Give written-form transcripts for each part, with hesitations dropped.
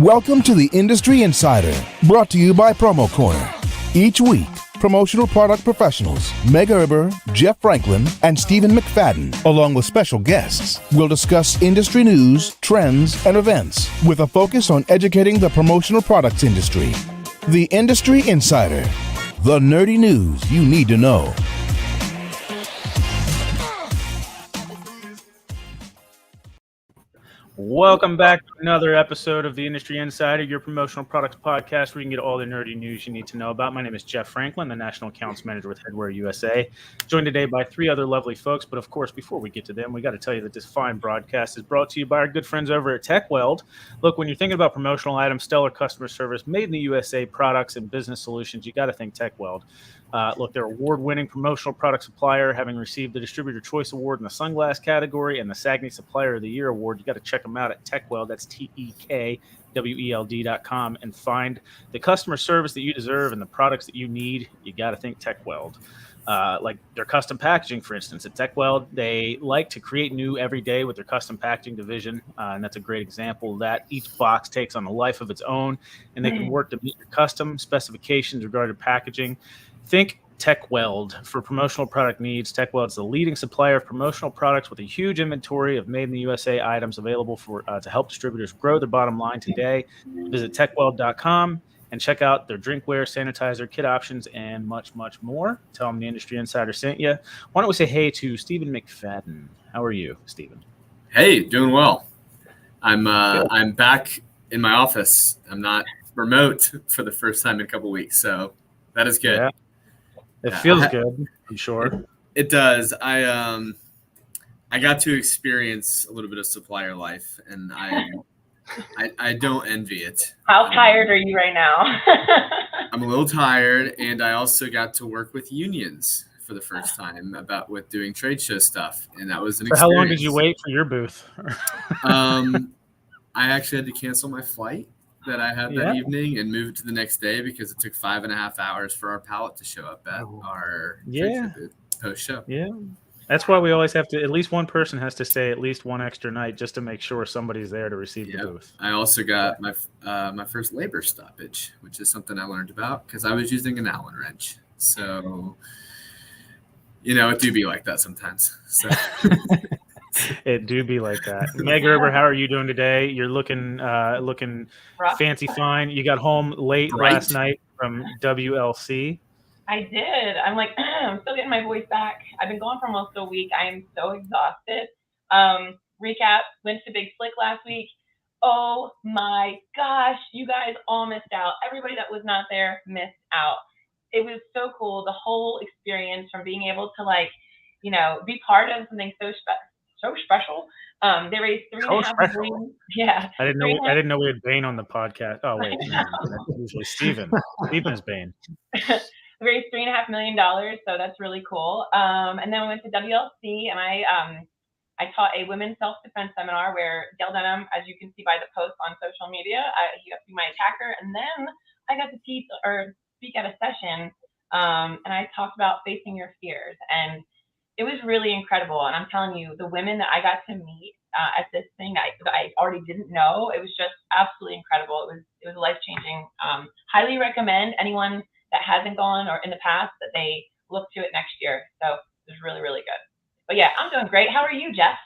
Welcome to the Industry Insider, brought to you by Promo Corner. Each week, promotional product professionals Meg Erber, Jeff Franklin, and Stephen McFadden, along with special guests, will discuss industry news, trends, and events with a focus on educating the promotional products industry. The Industry Insider, the nerdy news you need to know. Welcome back to another episode of the Industry Insider, your promotional products podcast where you can get all the nerdy news you need to know about. My name is Jeff Franklin, the National Accounts Manager with Headwear USA, joined today by three other lovely folks. But of course, before we get to them, we got to tell you that this fine broadcast is brought to you by our good friends over at TechWeld. Look, when you're thinking about promotional items, stellar customer service, made in the USA products and business solutions, you got to think TechWeld. Look, they're award-winning promotional product supplier, having received the Distributor Choice Award in the sunglass category and the SAGNY Supplier of the Year Award. You got to check them out at TechWeld. That's TEKWELD.com and find the customer service that you deserve and the products that you need. You got to think TechWeld. Like their custom packaging, for instance, at TechWeld, they like to create new every day with their custom packaging division, and that's a great example of that. Each box takes on a life of its own, and they can work to meet your custom specifications regarding packaging. Think TechWeld for promotional product needs. TechWeld is the leading supplier of promotional products with a huge inventory of made in the USA items available for to help distributors grow their bottom line today. Visit TechWeld.com and check out their drinkware, sanitizer, kit options, and much, much more. Tell them the Industry Insider sent you. Why don't we say hey to Stephen McFadden? How are you, Stephen? Hey, doing well. I'm back in my office. I'm not remote for the first time in a couple of weeks, so that is good. Yeah. It feels good, I'm sure. It does. I got to experience a little bit of supplier life, and I don't envy it. How tired are you right now? I'm a little tired, and I also got to work with unions for the first time with doing trade show stuff, and that was an experience. How long did you wait for your booth? I actually had to cancel my flight that I had that evening and move it to the next day because it took 5.5 hours for our pallet to show up at our post show. Yeah. That's why we always have to, at least one person has to stay at least one extra night just to make sure somebody's there to receive the booth. I also got my first labor stoppage, which is something I learned about because I was using an Allen wrench. So, it do be like that sometimes. So. It do be like that. Meg Erber, how are you doing today? You're looking fancy fine. You got home late last night from WLC. I did. I'm still getting my voice back. I've been gone for almost a week. I am so exhausted. Recap, went to Big Slick last week. Oh my gosh, you guys all missed out. Everybody that was not there missed out. It was so cool. The whole experience from being able to be part of something so special. They raised $3.5 million. Yeah. I didn't know we had Bane on the podcast. Oh wait, usually Stephen. Stephen's Bane. We raised $3.5 million, so that's really cool. And then we went to WLC, and I taught a women's self-defense seminar where Dale Denham, as you can see by the post on social media, he got to be my attacker, and then I got to speak at a session, and I talked about facing your fears, and it was really incredible. And I'm telling you, the women that I got to meet at this thing that I already didn't know, it was just absolutely incredible. It was life-changing. Highly recommend anyone that hasn't gone or in the past that they look to it next year. So it was really, really good. But yeah, I'm doing great. How are you, Jeff?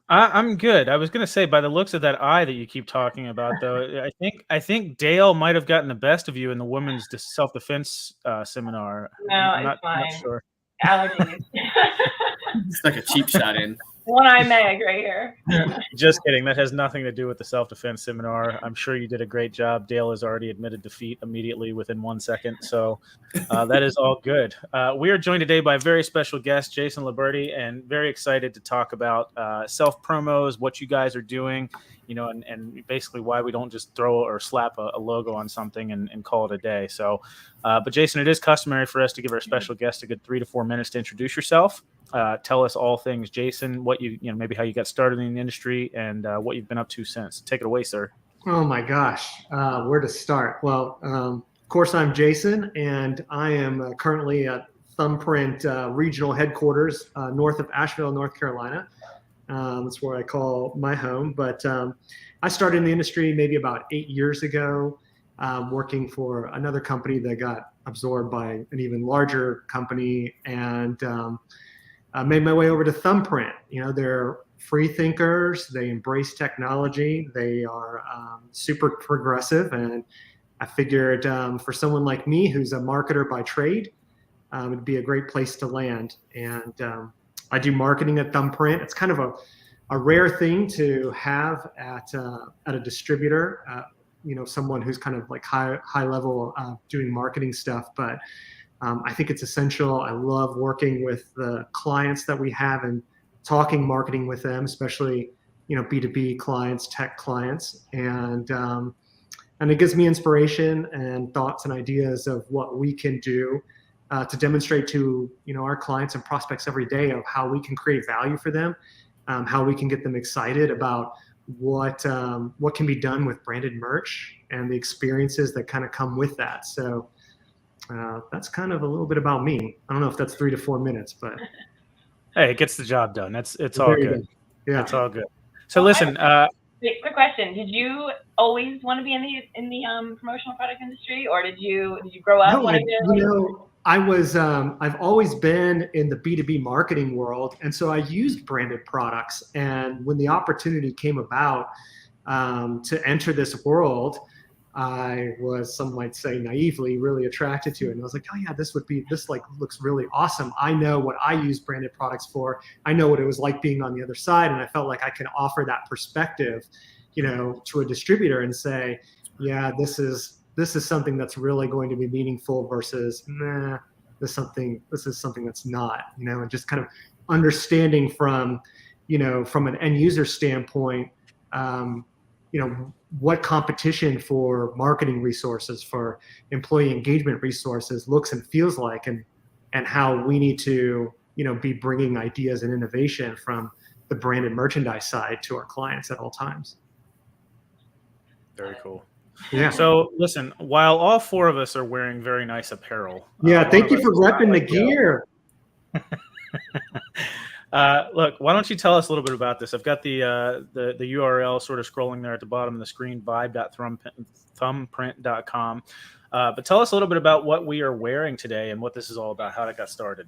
I'm good. I was going to say, by the looks of that eye that you keep talking about, though, I think Dale might have gotten the best of you in the women's self-defense seminar. No, it's fine. Not sure. Allergies. It's like a cheap shot in. One eye Meg right here. Just kidding. That has nothing to do with the self-defense seminar. I'm sure you did a great job. Dale has already admitted defeat immediately within 1 second. So that is all good. We are joined today by a very special guest, Jason Liburdi, and very excited to talk about self-promos, what you guys are doing, and basically why we don't just throw or slap a logo on something and call it a day. So, but Jason, it is customary for us to give our special guest a good 3 to 4 minutes to introduce yourself. Tell us all things, Jason, what maybe how you got started in the industry and what you've been up to since. Take it away, sir. Oh my gosh, where to start? Well, of course, I'm Jason, and I am currently at Thumbprint regional headquarters north of Asheville, North Carolina. That's where I call my home. But I started in the industry maybe about 8 years ago, working for another company that got absorbed by an even larger company, and I made my way over to Thumbprint. They're free thinkers. They embrace technology. They are super progressive. And I figured for someone like me, who's a marketer by trade, it'd be a great place to land. And I do marketing at Thumbprint. It's kind of a rare thing to have at a distributor, someone who's kind of like high level doing marketing stuff. But I think it's essential. I love working with the clients that we have and talking marketing with them, especially B2B clients, tech clients, and it gives me inspiration and thoughts and ideas of what we can do to demonstrate to our clients and prospects every day of how we can create value for them, how we can get them excited about what can be done with branded merch and the experiences that kind of come with that. So that's kind of a little bit about me. I don't know if that's 3 to 4 minutes, but hey, it gets the job done. It's all good. Yeah, it's all good. So listen, quick question: did you always want to be in the promotional product industry, or did you grow up wanting to? I've always been in the B2B marketing world, and so I used branded products. And when the opportunity came about to enter this world, I was, some might say naively, really attracted to it. And I was like, oh yeah, this looks really awesome. I know what I use branded products for. I know what it was like being on the other side. And I felt like I could offer that perspective, to a distributor and say, yeah, this is something that's really going to be meaningful versus, this is something that's not, and just kind of understanding from an end user standpoint, what competition for marketing resources, for employee engagement resources looks and feels like, and how we need to, be bringing ideas and innovation from the branded merchandise side to our clients at all times. Very cool. Yeah. So listen, while all 4 of us are wearing very nice apparel. Yeah. Thank you for repping the gear. Look, why don't you tell us a little bit about this? I've got the URL sort of scrolling there at the bottom of the screen, vibe.thumbprint.com. But tell us a little bit about what we are wearing today and what this is all about, how it got started.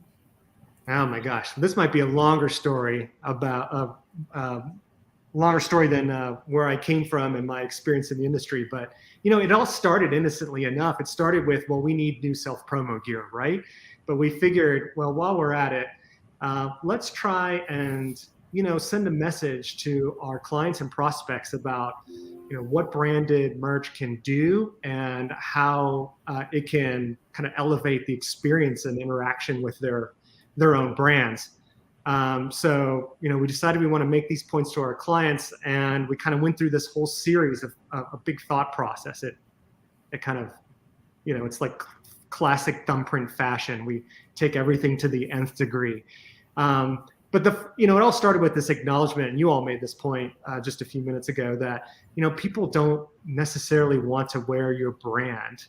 Oh my gosh, this might be a longer story than where I came from and my experience in the industry. But it all started innocently enough. It started with, well, we need new self-promo gear, right? But we figured, well, while we're at it, let's try and send a message to our clients and prospects about what branded merch can do and how it can kind of elevate the experience and interaction with their own brands. So we decided we want to make these points to our clients, and we kind of went through this whole series of a big thought process. It kind of it's like classic Thumbprint fashion. We take everything to the nth degree. But it all started with this acknowledgement, and you all made this point just a few minutes ago, that people don't necessarily want to wear your brand.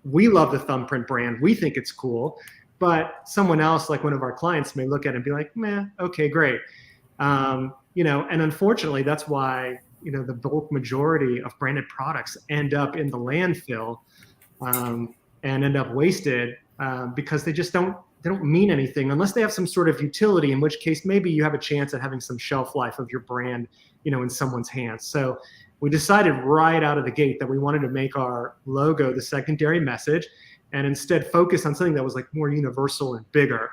We love the Thumbprint brand. We think it's cool, but someone else, like one of our clients, may look at it and be like, "Meh, okay, great." And unfortunately, that's why the bulk majority of branded products end up in the landfill and end up wasted because they just don't mean anything unless they have some sort of utility, in which case maybe you have a chance at having some shelf life of your brand, in someone's hands. So we decided right out of the gate that we wanted to make our logo the secondary message and instead focus on something that was like more universal and bigger.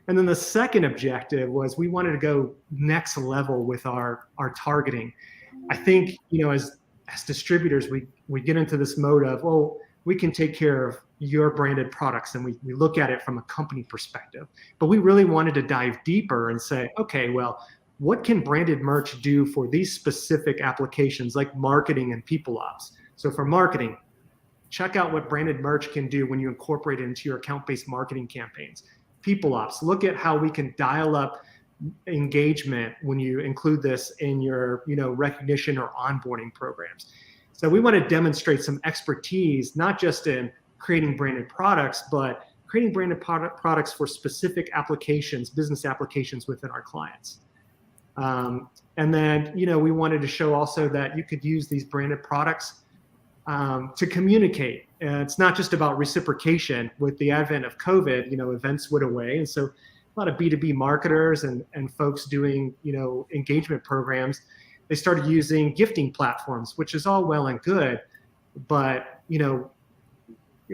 And then the second objective was we wanted to go next level with our targeting. I think, as distributors, we get into this mode of, oh, we can take care of your branded products, and we look at it from a company perspective. But we really wanted to dive deeper and say, okay, well, what can branded merch do for these specific applications like marketing and people ops? So for marketing, check out what branded merch can do when you incorporate it into your account-based marketing campaigns. People ops, look at how we can dial up engagement when you include this in your recognition or onboarding programs. So we want to demonstrate some expertise, not just in creating branded products, but creating branded products for specific applications, business applications within our clients. And then, we wanted to show also that you could use these branded products to communicate. It's not just about reciprocation. With the advent of COVID, events went away. And so a lot of B2B marketers and folks doing, engagement programs, they started using gifting platforms, which is all well and good. But,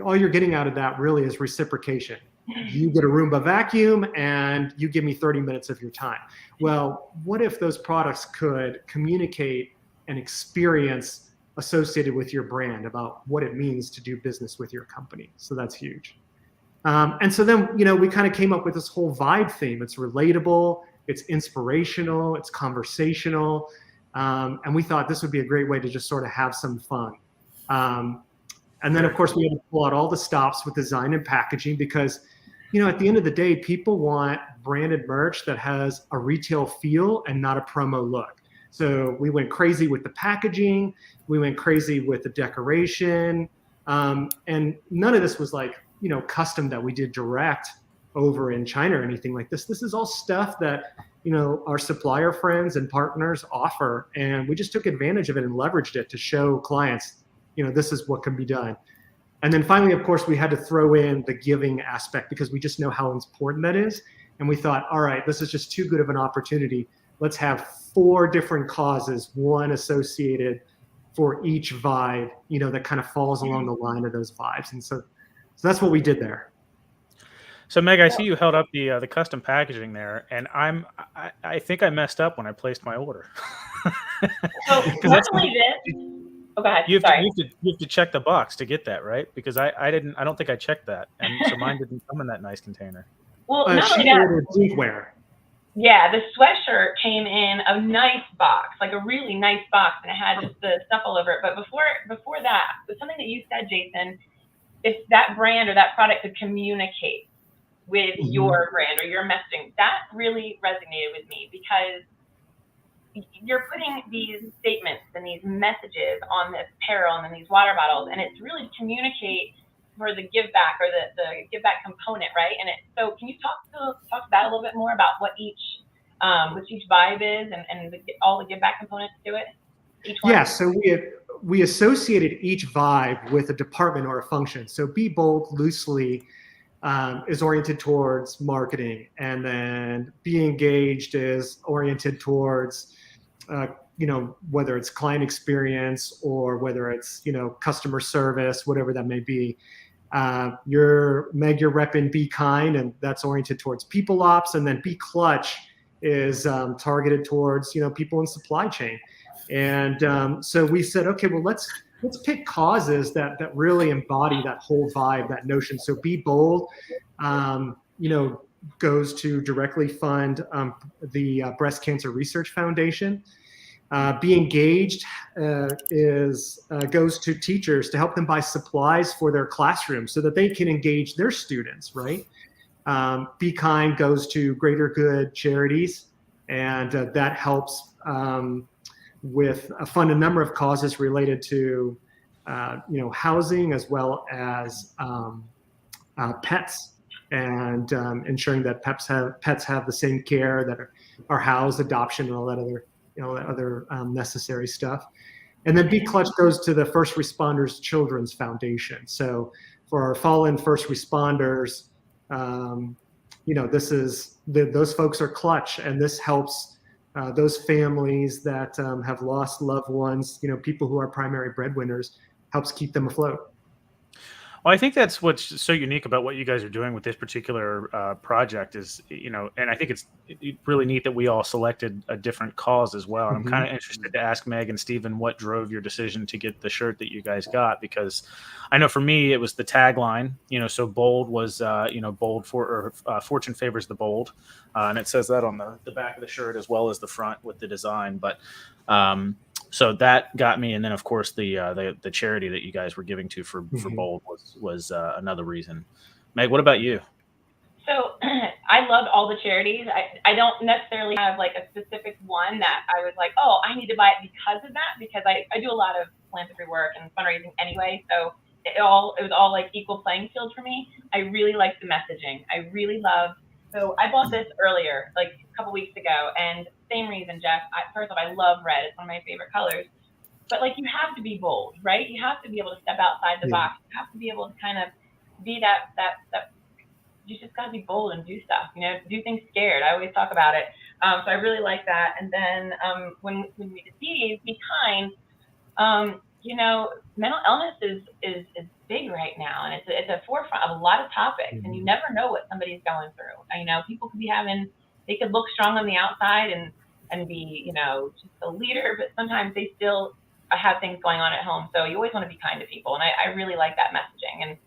all you're getting out of that really is reciprocation. You get a Roomba vacuum and you give me 30 minutes of your time. Well, what if those products could communicate an experience associated with your brand about what it means to do business with your company? So that's huge. And so then, we kind of came up with this whole vibe theme. It's relatable, it's inspirational, it's conversational. And we thought this would be a great way to just sort of have some fun. And then, of course, we had to pull out all the stops with design and packaging because, at the end of the day, people want branded merch that has a retail feel and not a promo look. So we went crazy with the packaging. We went crazy with the decoration. And none of this was like, custom that we did direct over in China or anything like this. This is all stuff that, our supplier friends and partners offer. And we just took advantage of it and leveraged it to show clients, this is what can be done. And then finally, of course, we had to throw in the giving aspect because we just know how important that is. And we thought, all right, this is just too good of an opportunity. Let's have 4 different causes, one associated for each vibe, that kind of falls along the line of those vibes. And so that's what we ddid there. So Meg, I see you held up the custom packaging there, and I think I messed up when I placed my order. So luckily this. Oh, go ahead. You have to check the box to get that, right? Because I don't think I checked that, and so mine didn't come in that nice container. Well, not only that. Yeah, the sweatshirt came in a nice box, like a really nice box, and it had just the stuff all over it. But before that, was something that you said, Jason. If that brand or that product could communicate with your brand or your messaging, that really resonated with me because you're putting these statements and these messages on this apparel and then these water bottles, and it's really to communicate for the give back or the give back component, right? And so can you talk to that a little bit more about what each vibe is and all the give back components to it? Each one? Yeah, so we associated each vibe with a department or a function. So Be Bold loosely is oriented towards marketing, and then Be Engaged is oriented towards whether it's client experience or whether it's customer service, whatever that may be. You're repping Be Kind, and that's oriented towards people ops, and then Be Clutch is targeted towards people in supply chain. And so we said, okay, well let's pick causes that really embody that whole vibe, that notion. So Be Bold, goes to directly fund the Breast Cancer Research Foundation. Be Engaged goes to teachers to help them buy supplies for their classrooms so that they can engage their students, right? Be Kind goes to greater good charities, and that helps with fund a number of causes related to housing as well as pets, and ensuring that pets have the same care, that are housed, adoption, and all that other necessary stuff. And then Be Clutch goes to the First Responders Children's Foundation. So for our fallen first responders, those folks are clutch, and this helps those families that have lost loved ones, people who are primary breadwinners, helps keep them afloat. Well, I think that's what's so unique about what you guys are doing with this particular project is, and I think it's really neat that we all selected a different cause as well. And I'm kind of interested to ask Meg and Stephen what drove your decision to get the shirt that you guys got, because I know for me it was the tagline. So bold was bold fortune favors the bold, and it says that on the back of the shirt as well as the front with the design. But so that got me, and then of course the charity that you guys were giving to for Bold was another reason. Meg, what about you? So I loved all the charities. I don't necessarily have like a specific one that I was like, oh, I need to buy it because of that, because I do a lot of philanthropy work and fundraising anyway. So it was all like equal playing field for me. I really liked the messaging. I really loved. So I bought this earlier, like a couple weeks ago, and same reason, Jeff. First off, I love red. It's one of my favorite colors. But like, you have to be bold, right? You have to be able to step outside the box. You have to be able to kind of be that. You just got to be bold and do stuff. Do things scared. I always talk about it. So I really like that. And then when we deceive, be kind. Mental illness is big right now, and it's a forefront of a lot of topics, and you never know what somebody's going through. People could they could look strong on the outside and be, just a leader, but sometimes they still have things going on at home. So you always want to be kind to people, and I really like that messaging, and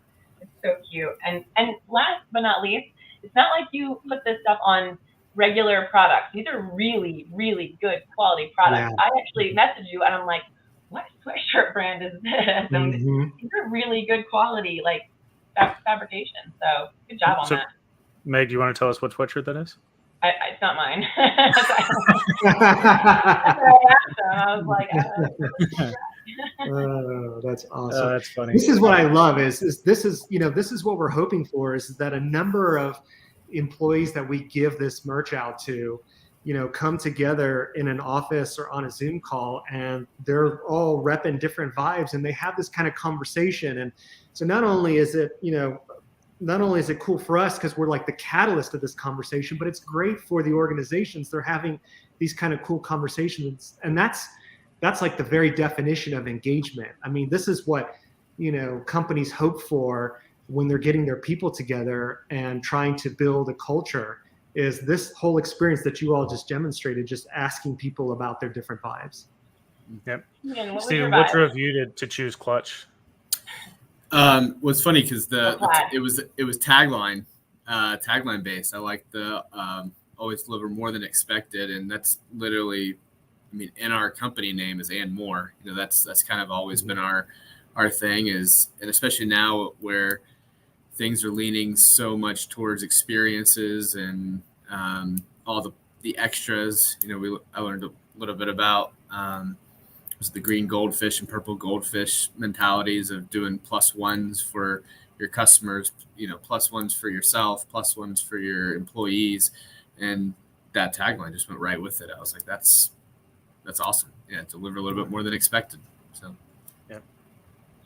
it's so cute. And last but not least, it's not like you put this stuff on regular products. These are really, really good quality products. I actually messaged you, and I'm like, what sweatshirt brand is this? And these are really good quality, like fabrication. So good job on that. Meg, do you want to tell us what sweatshirt that is? It's not mine. I was like, oh, that's awesome. That's funny. This is what I love is this is what we're hoping for, is that a number of employees that we give this merch out to, come together in an office or on a Zoom call, and they're all repping different vibes, and they have this kind of conversation. And so not only is it cool for us because we're like the catalyst of this conversation, but it's great for the organizations. They're having these kind of cool conversations, and that's like the very definition of engagement. I mean, this is what companies hope for when they're getting their people together and trying to build a culture. Is this whole experience that you all just demonstrated, just asking people about their different vibes. Yep. Yeah, Steven, what drove you to choose Clutch? What's funny because it was tagline based. I like the always deliver more than expected, and that's literally, in our company name is and more. That's kind of always been our thing is, and especially now where things are leaning so much towards experiences and all the extras. I learned a little bit about was the green goldfish and purple goldfish mentalities of doing plus ones for your customers, plus ones for yourself, plus ones for your employees, and that tagline just went right with it. I was like, that's awesome. Yeah, deliver a little bit more than expected. So, yeah,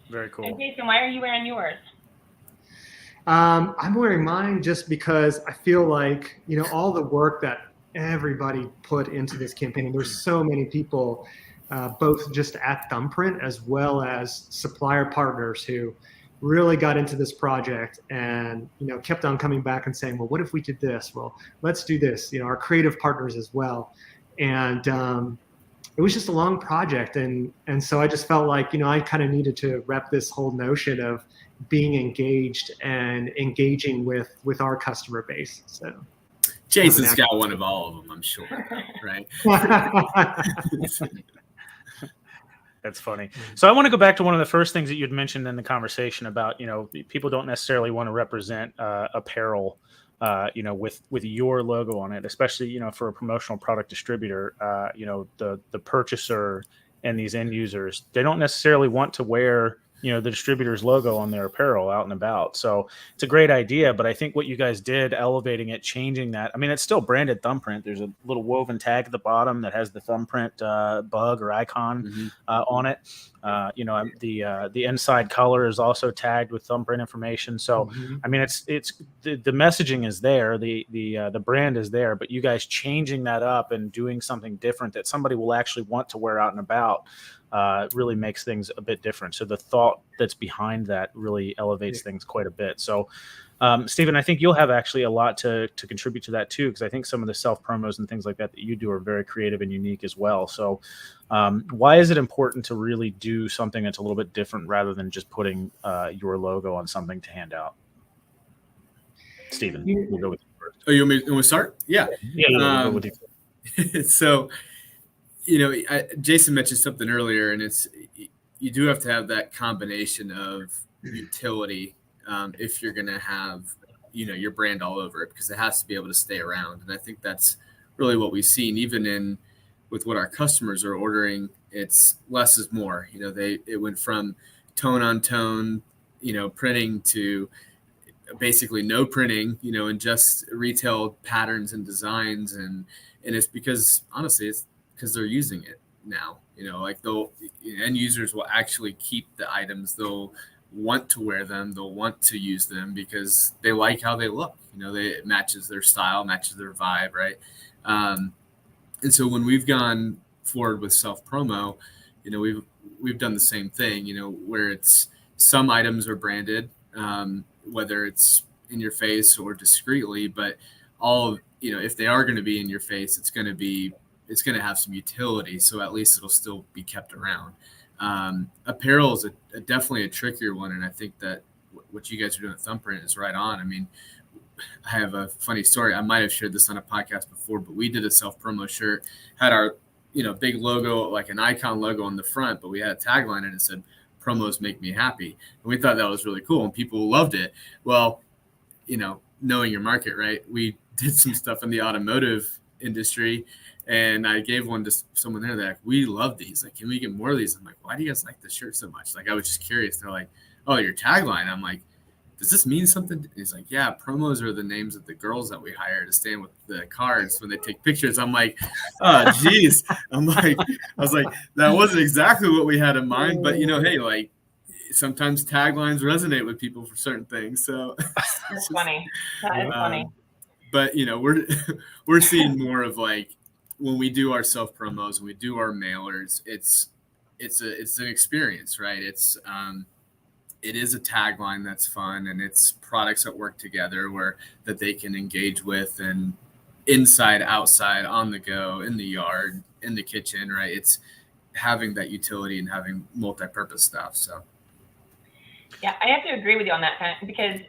very cool. And Jason, why are you wearing yours? I'm wearing mine just because I feel like, all the work that everybody put into this campaign, and there's so many people, both just at Thumbprint as well as supplier partners who really got into this project and, kept on coming back and saying, well, what if we did this? Well, let's do this, our creative partners as well. And it was just a long project. And so I just felt like, I kind of needed to rep this whole notion of being engaged and engaging with our customer base. So Jason's got one of all of them, I'm sure, right? That's funny. So I want to go back to one of the first things that you'd mentioned in the conversation about, people don't necessarily want to represent apparel, with your logo on it, especially, for a promotional product distributor, the purchaser and these end users, they don't necessarily want to wear the distributor's logo on their apparel out and about. So it's a great idea, but I think what you guys did, elevating it, changing that. It's still branded Thumbprint. There's a little woven tag at the bottom that has the Thumbprint bug or icon on it. The inside color is also tagged with Thumbprint information. So, it's the messaging is there, the brand is there, but you guys changing that up and doing something different that somebody will actually want to wear out and about really makes things a bit different. So the thought that's behind that really elevates things quite a bit. So, Steven, I think you'll have actually a lot to contribute to that too, because I think some of the self promos and things like that you do are very creative and unique as well. So why is it important to really do something that's a little bit different rather than just putting your logo on something to hand out? Steven, we'll go with you first. Oh, you want me to start? Yeah. We'll go with you. So, Jason mentioned something earlier, and it's you do have to have that combination of utility if you're going to have your brand all over it, because it has to be able to stay around. And I think that's really what we've seen, even with what our customers are ordering. It's less is more. It went from tone on tone, printing to basically no printing, and just retail patterns and designs. And it's because, honestly, it's because they're using it now, like end users will actually keep the items. They'll want to wear them. They'll want to use them because they like how they look, it matches their style, matches their vibe. Right. And so when we've gone forward with self promo, we've done the same thing, where it's some items are branded, whether it's in your face or discreetly, but if they are going to be in your face, it's going to have some utility. So at least it'll still be kept around. Apparel is definitely a trickier one. And I think that what you guys are doing at Thumbprint is right on. I mean, I have a funny story. I might've shared this on a podcast before, but we did a self promo shirt, had our, big logo, like an icon logo on the front, but we had a tagline and it said, "Promos make me happy." And we thought that was really cool and people loved it. Well, knowing your market, right? We did some stuff in the automotive industry and I gave one to someone there that we love these. Like, can we get more of these? I'm like, why do you guys like this shirt so much? Like, I was just curious. They're like, "Oh, your tagline." I'm like, "Does this mean something?" He's like, "Yeah, promos are the names of the girls that we hire to stand with the cars when they take pictures." I'm like, "Oh, geez." I was like, that wasn't exactly what we had in mind, but hey, like sometimes taglines resonate with people for certain things. So that's funny. That is funny. But we're seeing more of like when we do our self promos, when we do our mailers, it's an experience, right? It is a tagline that's fun and it's products that work together that they can engage with and inside, outside, on the go, in the yard, in the kitchen, right? It's having that utility and having multi-purpose stuff. So. Yeah, I have to agree with you on that kind of, because,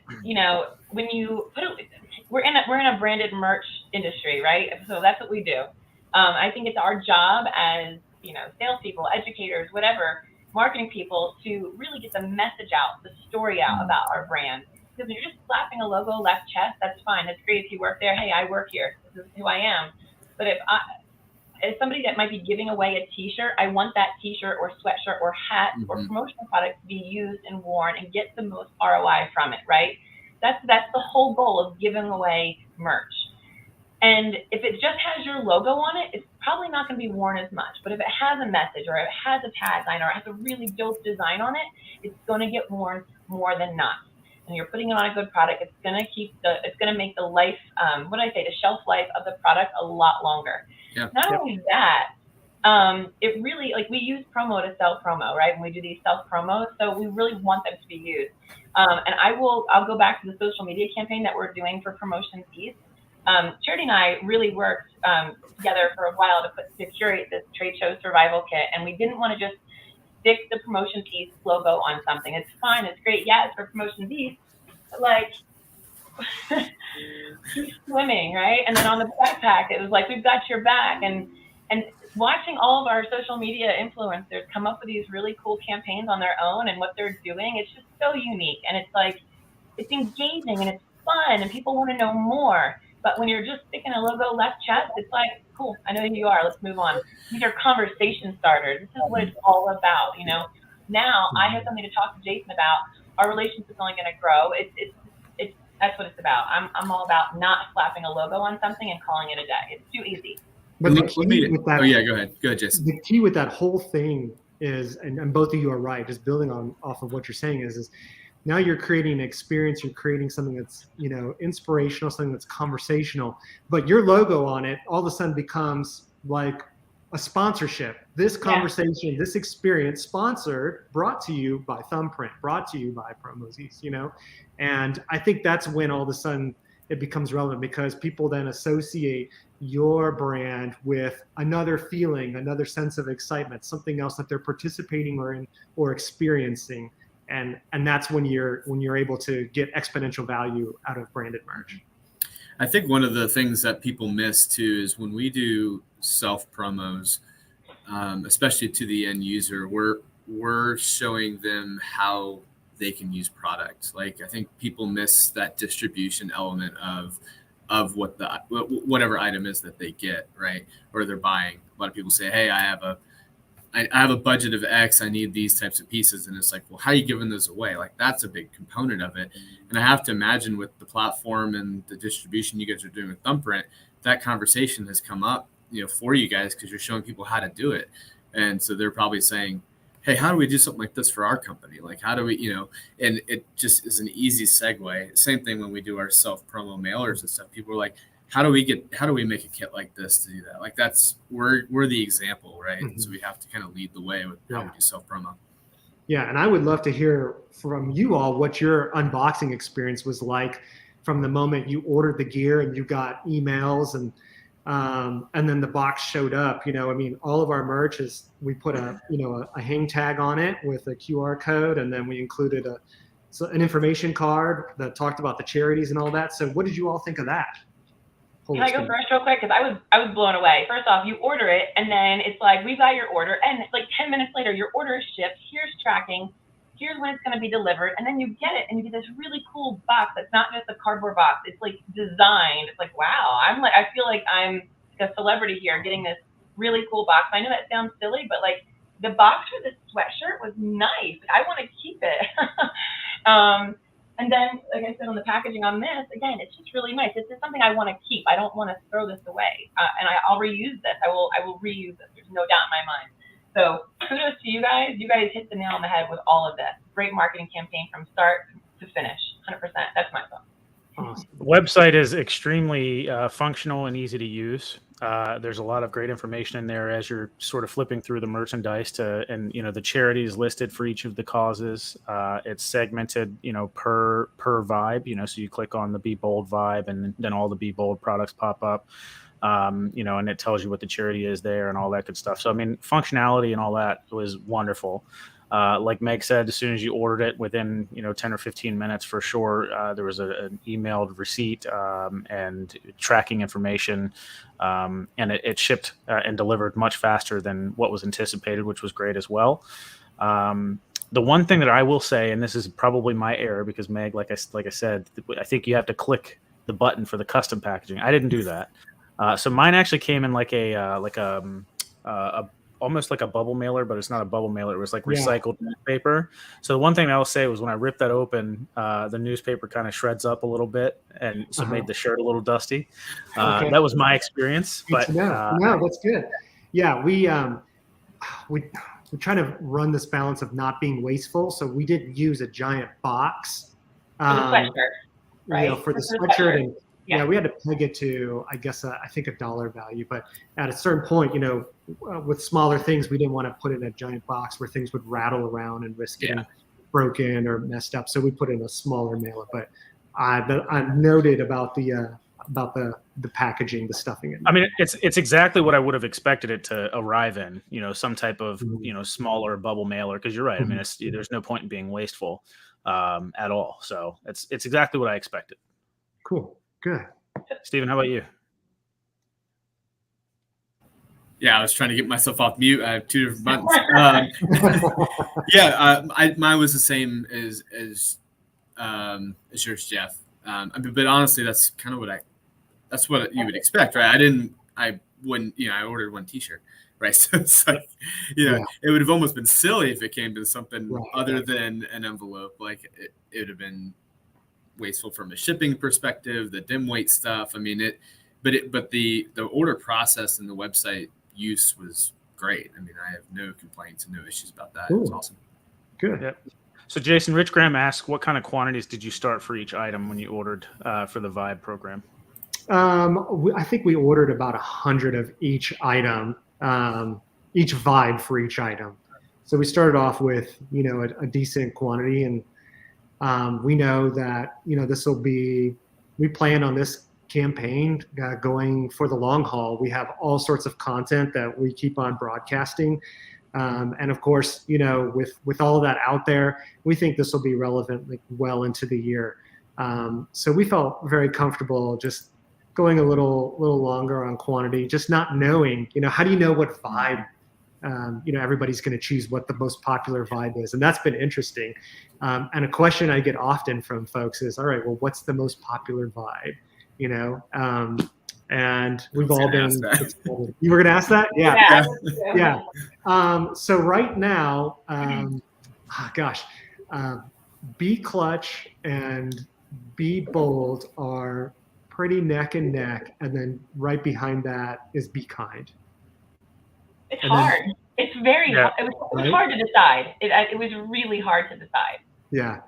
when you put it, we're in a branded merch industry, right? So that's what we do. I think it's our job as, salespeople, educators, whatever, marketing people to really get the message out, the story out about our brand. Because if you're just slapping a logo left chest, that's fine. That's great if you work there. Hey, I work here. This is who I am. But as somebody that might be giving away a T-shirt, I want that T-shirt or sweatshirt or hat or promotional product to be used and worn and get the most ROI from it, right? That's the whole goal of giving away merch. And if it just has your logo on it, it's probably not going to be worn as much. But if it has a message or it has a tagline or it has a really dope design on it, it's going to get worn more than not. And you're putting it on a good product, it's going to make the life, the shelf life of the product a lot longer. Yeah. Not only that, it really, like, we use promo to sell promo, right? When we do these self promos, so we really want them to be used. And I'll go back to the social media campaign that we're doing for Promotions East. Charity and I really worked together for a while to curate this trade show survival kit, and we didn't want to just stick the Promotions East logo on something. It's fine, it's great, yeah, it's for Promotions East, but like, keep swimming, right? And then on the backpack, it was like, we've got your back, and watching all of our social media influencers come up with these really cool campaigns on their own and what they're doing, it's just so unique, and it's like, it's engaging and it's fun, and people want to know more. But when you're just sticking a logo left chest, it's like, cool, I know who you are. Let's move on. These are conversation starters. This is what it's all about, Now I have something to talk to Jason about. Our relationship's only going to grow. It's that's what it's about. I'm all about not slapping a logo on something and calling it a day. It's too easy. But the key with that, go ahead. Go ahead, Jason. The key with that whole thing is, and both of you are right, just building off of what you're saying is now you're creating an experience, you're creating something that's, inspirational, something that's conversational, but your logo on it all of a sudden becomes like a sponsorship. This conversation, this experience sponsored, brought to you by Thumbprint, brought to you by Promos East, and I think that's when all of a sudden it becomes relevant, because people then associate your brand with another feeling, another sense of excitement, something else that they're participating or experiencing. And that's when you're able to get exponential value out of branded merch. I think one of the things that people miss too is when we do self promos, especially to the end user, we're showing them how they can use products. Like, I think people miss that distribution element of whatever item is that they get, right, or they're buying. A lot of people say, "Hey, I have I have a budget of X, I need these types of pieces. And it's like, well, how are you giving those away? Like, that's a big component of it. And I have to imagine with the platform and the distribution you guys are doing with Thumbprint, that conversation has come up, for you guys, because you're showing people how to do it. And so they're probably saying, hey, how do we do something like this for our company? Like, how do we, and it just is an easy segue. Same thing when we do our self-promo mailers and stuff. People are like, how do we make a kit like this to do that? Like, we're the example, right? Mm-hmm. So we have to kind of lead the way with how we do self-promo. Yeah. And I would love to hear from you all what your unboxing experience was like from the moment you ordered the gear and you got emails and then the box showed up. All of our merch is, we put a hang tag on it with a QR code, and then we included an information card that talked about the charities and all that. So what did you all think of that? Can I go first real quick? Because I was blown away. First off, you order it, and then it's like, we got your order, and like 10 minutes later, your order is shipped. Here's tracking. Here's when it's going to be delivered. And then you get it, and you get this really cool box that's not just a cardboard box. It's like designed. It's like, wow. I feel like I'm a celebrity here getting this really cool box. I know that sounds silly, but like the box for this sweatshirt was nice. I want to keep it. And then, like I said, on the packaging on this, again, it's just really nice. This is something I want to keep. I don't want to throw this away. And I'll reuse this. I will reuse this. There's no doubt in my mind. So kudos to you guys. You guys hit the nail on the head with all of this. Great marketing campaign from start to finish. 100%. That's my thought. Awesome. The website is extremely functional and easy to use. There's a lot of great information in there as you're sort of flipping through the merchandise and the charities listed for each of the causes. It's segmented, per vibe, so you click on the Be Bold vibe and then all the Be Bold products pop up, and it tells you what the charity is there and all that good stuff. So, functionality and all that was wonderful. Like Meg said, as soon as you ordered it, within 10 or 15 minutes for sure, there was an emailed receipt and tracking information, and it shipped and delivered much faster than what was anticipated, which was great as well. The one thing that I will say, and this is probably my error, because Meg, like I said, I think you have to click the button for the custom packaging. I didn't do that, so mine actually came in like a almost like a bubble mailer, but it's not a bubble mailer. It was like recycled newspaper. So the one thing I'll say was when I ripped that open, the newspaper kind of shreds up a little bit, and so made the shirt a little dusty. Okay. That was my experience. But no, that's good. Yeah, we try to run this balance of not being wasteful. So we didn't use a giant box for the sweatshirt, right? For the sweatshirt. And yeah, we had to peg it to, I guess, I think a dollar value. But at a certain point, with smaller things, we didn't want to put in a giant box where things would rattle around and risk getting broken or messed up. So we put in a smaller mailer. But I noted about the packaging, the stuffing in. It's exactly what I would have expected it to arrive in. Some type of smaller bubble mailer. Because you're right. There's no point in being wasteful at all. So it's exactly what I expected. Cool. Good. Steven, how about you? Yeah, I was trying to get myself off mute. I have two different buttons. Mine was the same as yours, Jeff. But honestly, that's kind of that's what you would expect, right? I ordered one T-shirt, right? So it's like, it would have almost been silly if it came to something other than an envelope. Like it would have been wasteful from a shipping perspective, the dim weight stuff. But the order process and the website use was great. I have no complaints and no issues about that. Ooh. It was awesome. Good. Yep. So Jason, Rich Graham asks, what kind of quantities did you start for each item when you ordered for the Vibe program? I think we ordered about 100 of each item, each Vibe for each item. So we started off with, a decent quantity, and we know that, we plan on this campaign going for the long haul. We have all sorts of content that we keep on broadcasting. And of course, with all of that out there, we think this will be relevant well into the year. So we felt very comfortable just going a little longer on quantity, just not knowing, how do you know what vibe, everybody's going to choose what the most popular vibe is. And that's been interesting. And a question I get often from folks is, all right, well, what's the most popular vibe? and we've all been. You were going to ask that? Yeah. So right now, Be Clutch and Be Bold are pretty neck and neck, and then right behind that is Be Kind. It's hard. It's very hard. It was hard to decide. It was really hard to decide. Yeah.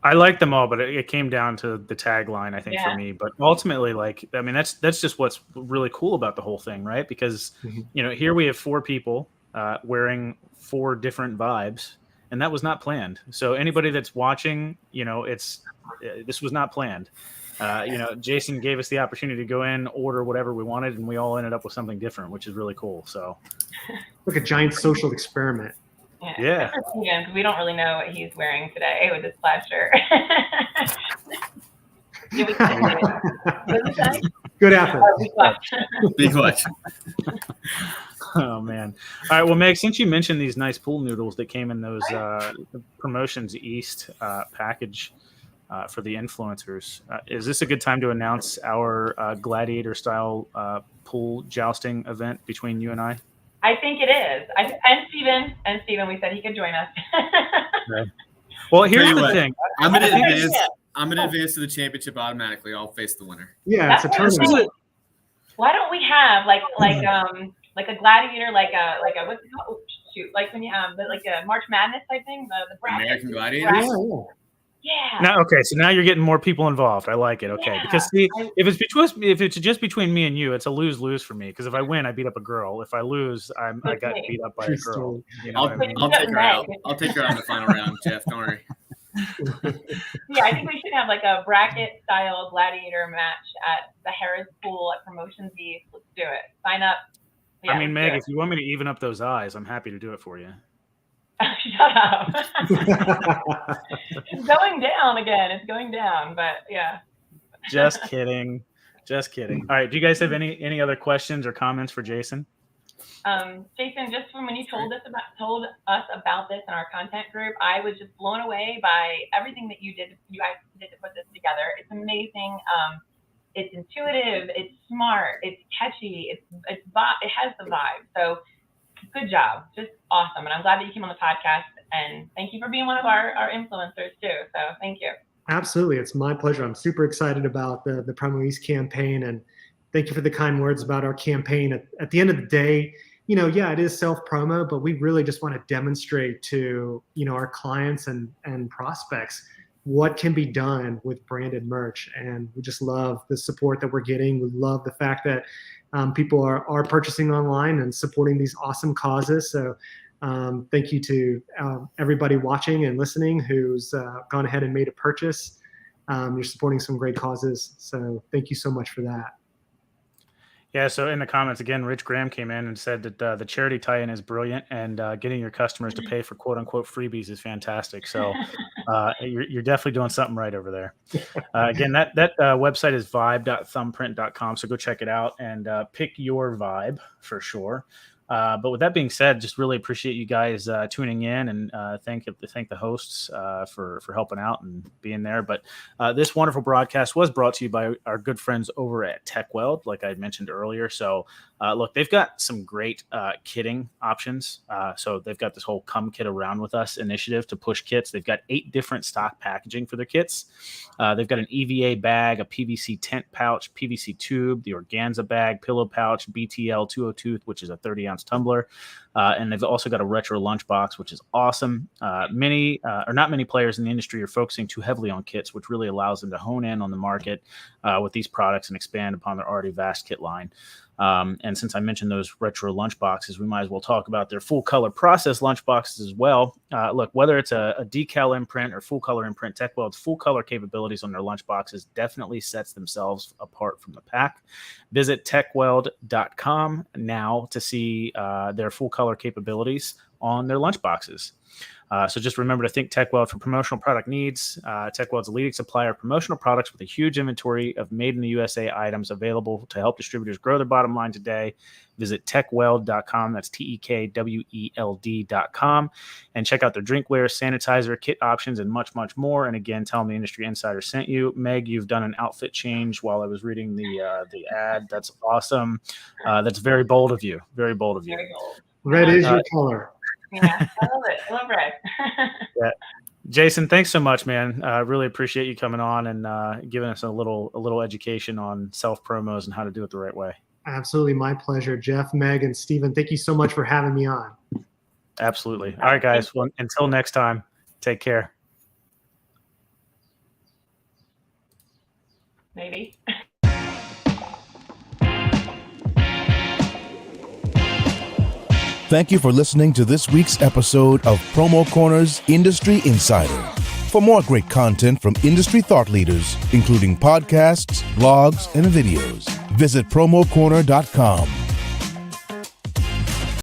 I like them all, but it came down to the tagline, I think, for me. But ultimately, that's just what's really cool about the whole thing, right? Because, here we have 4 people wearing 4 different vibes, and that was not planned. So anybody that's watching, this was not planned. Jason gave us the opportunity to go in, order whatever we wanted, and we all ended up with something different, which is really cool. So, like a giant social experiment. Yeah. Because we don't really know what he's wearing today with his plaid shirt. Good effort. Be Clutch. Oh man! All right. Well, Meg, since you mentioned these nice pool noodles that came in those Promotions East package for the influencers, is this a good time to announce our gladiator style pool jousting event between you and I? I think it is. And Steven, we said he could join us. Right. Well, here's the thing. I'm gonna advance to the championship automatically. I'll face the winner. Yeah, it's a tournament. Why don't we have like a gladiator, like a what's it called? Shoot, like when you like a March Madness type thing, the bracket. American Gladiators. Yeah. Now, okay, so now you're getting more people involved. I like it. Okay, because see, if it's just between me and you, it's a lose-lose for me. Because if I win, I beat up a girl. If I lose, I got beat up by a girl. I'll take her out. I'll take her out in the final round, Jeff. Don't worry. Yeah, I think we should have like a bracket-style gladiator match at the Harris Pool at Promotions East. Let's do it. Sign up. Yeah, I mean, Meg, if you want me to even up those eyes, I'm happy to do it for you. Shut up. It's going down again. It's going down, but yeah. Just kidding. Just kidding. All right. Do you guys have any other questions or comments for Jason? Jason, just from when you told us about this in our content group, I was just blown away by everything that you guys did to put this together. It's amazing. It's intuitive. It's smart. It's catchy. It has the vibe. So good job. Just awesome. And I'm glad that you came on the podcast, and thank you for being one of our influencers too. So thank you. Absolutely. It's my pleasure. I'm super excited about the Promo East campaign, and thank you for the kind words about our campaign. At the end of the day, it is self-promo, but we really just want to demonstrate to, our clients and prospects what can be done with branded merch. And we just love the support that we're getting. We love the fact that people are purchasing online and supporting these awesome causes. So thank you to everybody watching and listening who's gone ahead and made a purchase. You're supporting some great causes. So thank you so much for that. Yeah, so in the comments, again, Rich Graham came in and said that the charity tie-in is brilliant, and getting your customers to pay for quote-unquote freebies is fantastic. So you're definitely doing something right over there. Again, that website is vibe.thumbprint.com, so go check it out and pick your vibe for sure. But with that being said, just really appreciate you guys tuning in, and thank the hosts for helping out and being there. But this wonderful broadcast was brought to you by our good friends over at TechWeld, like I mentioned earlier. So look, they've got some great kitting options. So they've got this whole Come Kit Around With Us initiative to push kits. They've got 8 different stock packaging for their kits. They've got an EVA bag, a PVC tent pouch, PVC tube, the organza bag, pillow pouch, BTL 202, which is a 30-ounce tumbler. And they've also got a retro lunchbox, which is awesome. Not many players in the industry are focusing too heavily on kits, which really allows them to hone in on the market with these products and expand upon their already vast kit line. And since I mentioned those retro lunchboxes, we might as well talk about their full color process lunchboxes as well. Look, whether it's a decal imprint or full color imprint, TechWeld's full color capabilities on their lunchboxes definitely sets themselves apart from the pack. Visit techweld.com now to see their full color capabilities on their lunchboxes. So just remember to think TechWeld for promotional product needs. TechWeld's a leading supplier of promotional products with a huge inventory of made in the USA items available to help distributors grow their bottom line today. Visit techweld.com. That's TEKWELD.com. And check out their drinkware, sanitizer, kit options, and much, much more. And again, tell them the Industry Insider sent you. Meg, you've done an outfit change while I was reading the ad. That's awesome. That's very bold of you. Very bold of you. Very bold. Red is your color. Yeah, I love it. I love red. Yeah. Jason, thanks so much, man. Really appreciate you coming on and giving us a little education on self promos and how to do it the right way. Absolutely. My pleasure. Jeff, Meg, and Steven, thank you so much for having me on. Absolutely. All right, guys. Well, until next time, take care. Maybe. Thank you for listening to this week's episode of Promo Corner's Industry Insider. For more great content from industry thought leaders, including podcasts, blogs, and videos, visit promocorner.com.